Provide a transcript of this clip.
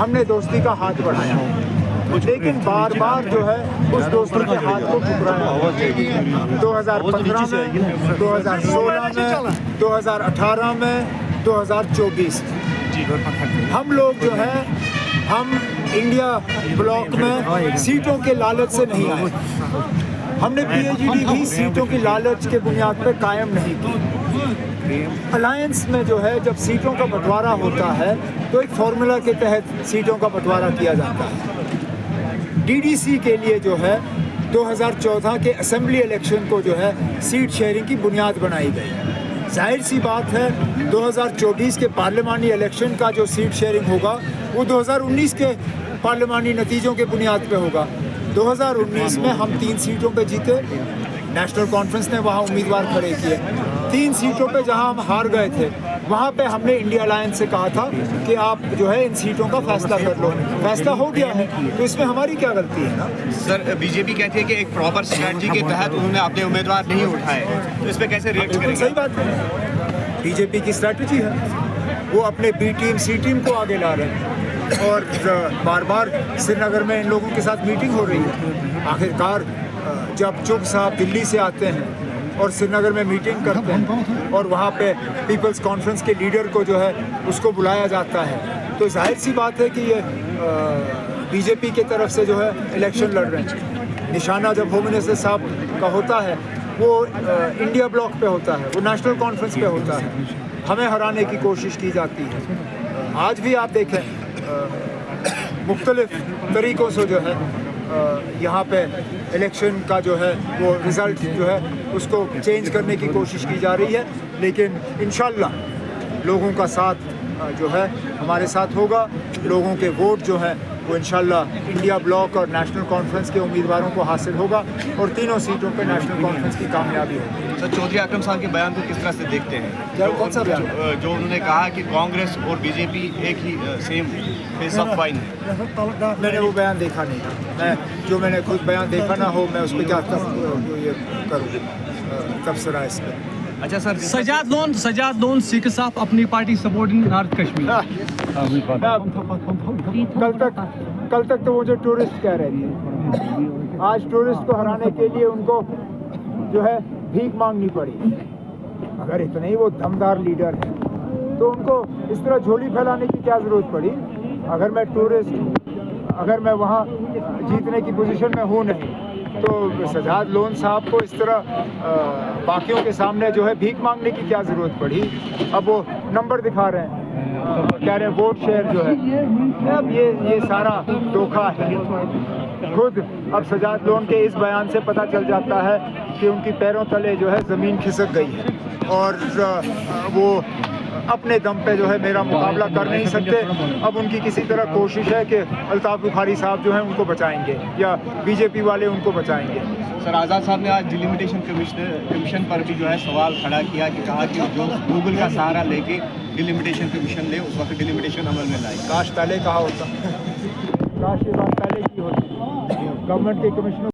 हमने दोस्ती का हाथ बढ़ाया, लेकिन बार बार जो है उस दोस्ती के हाथ को ठुकराया। 2015 में, 2016 में, 2018 में, 2024 हम लोग जो है हम इंडिया ब्लॉक में सीटों के लालच से नहीं आए। हमने पीएचडी भी सीटों की लालच के बुनियाद पर कायम नहीं की। अलायंस में जो है जब सीटों का बंटवारा होता है तो एक फॉर्मूला के तहत सीटों का बंटवारा किया जाता है। डीडीसी के लिए जो है 2014 के असेंबली इलेक्शन को जो है सीट शेयरिंग की बुनियाद बनाई गई। जाहिर सी बात है 2024 के पार्लिमानी इलेक्शन का जो सीट शेयरिंग होगा वो 2019 के पार्लिमानी नतीजों के बुनियाद पे होगा। 2019 में हम 3 सीटों पे जीते, नेशनल कॉन्फ्रेंस ने वहाँ उम्मीदवार खड़े किए। 3 सीटों पे जहाँ हम हार गए थे वहाँ पे हमने इंडिया अलायंस से कहा था कि आप जो है इन सीटों का फैसला कर लो। फैसला हो गया है तो इसमें हमारी क्या गलती है ना। सर बीजेपी कहती है कि एक प्रॉपर स्ट्रैटेजी के तहत उन्होंने अपने उम्मीदवार नहीं उठाए, तो इस पर कैसे रिएक्ट करेंगे? सही बात है, बीजेपी की स्ट्रैटेजी है, वो अपने बी टीम सी टीम को आगे ला रहे हैं और बार बार श्रीनगर में इन लोगों के साथ मीटिंग हो रही है। आखिरकार जब चुग साहब दिल्ली से आते हैं और श्रीनगर में मीटिंग करते हैं और वहाँ पे पीपल्स कॉन्फ्रेंस के लीडर को जो है उसको बुलाया जाता है, तो जाहिर सी बात है कि ये बीजेपी के तरफ से जो है इलेक्शन लड़ रहे हैं। निशाना जब होम मिनिस्टर साहब का होता है वो इंडिया ब्लॉक पे होता है, वो नेशनल कॉन्फ्रेंस पे होता है, हमें हराने की कोशिश की जाती है। आज भी आप देखें मुख्तलिफ तरीक़ों से जो है यहाँ पे इलेक्शन का जो है वो रिज़ल्ट जो है उसको चेंज करने की कोशिश की जा रही है, लेकिन इंशाल्लाह लोगों का साथ जो है हमारे साथ होगा। लोगों के वोट जो है वो इंशाल्लाह इंडिया ब्लॉक और नेशनल कॉन्फ्रेंस के उम्मीदवारों को हासिल होगा और तीनों सीटों पे नेशनल कॉन्फ्रेंस की कामयाबी होगी। सर चौधरी अकरम साहब के बयान को किस तरह से देखते हैं? क्या कौन सा बयान? जो उन्होंने कहा कि कांग्रेस और बीजेपी एक ही सेम फेस ऑफ कॉइन है। मैंने वो बयान देखा नहीं, मैंने खुद बयान देखा ना हो मैं उस पर क्या ये करूँ तबसरा इस पर। अच्छा सर, सजाद लोन सिख साहब अपनी party support in north Kashmir. कल तक तो वो जो टूरिस्ट कह रहे थे, आज टूरिस्ट को हराने के लिए उनको जो है भीख मांगनी पड़ी। अगर इतने ही वो दमदार लीडर हैं तो उनको इस तरह झोली फैलाने की क्या ज़रूरत पड़ी? अगर मैं टूरिस्ट, अगर मैं वहाँ जीतने की पोजीशन में हूँ नहीं, तो सजाद लोन साहब को इस तरह बाकियों के सामने जो है भीख मांगने की क्या ज़रूरत पड़ी? अब वो नंबर दिखा रहे हैं, कह रहे हैं वोट शेयर जो है। अब ये सारा धोखा है। खुद अब सजाद लोन के इस बयान से पता चल जाता है कि उनकी पैरों तले जो है ज़मीन खिसक गई है और वो अपने दम पे जो है मेरा मुकाबला कर नहीं सकते। अब उनकी किसी तरह कोशिश है कि अल्ताफ़ बुखारी साहब जो हैं उनको बचाएंगे या बीजेपी वाले उनको बचाएंगे। सर आज़ाद साहब ने आज डिलिमिटेशन कमीशन पर भी जो है सवाल खड़ा किया कि कहा कि जो गूगल का सहारा लेके डिलिमिटेशन कमीशन ले उस वक्त डिलिमिटेशन अमल में लाए। काश पहले कहा होता, काश ये बात पहले की होती। गवर्नमेंट के कमिश्नर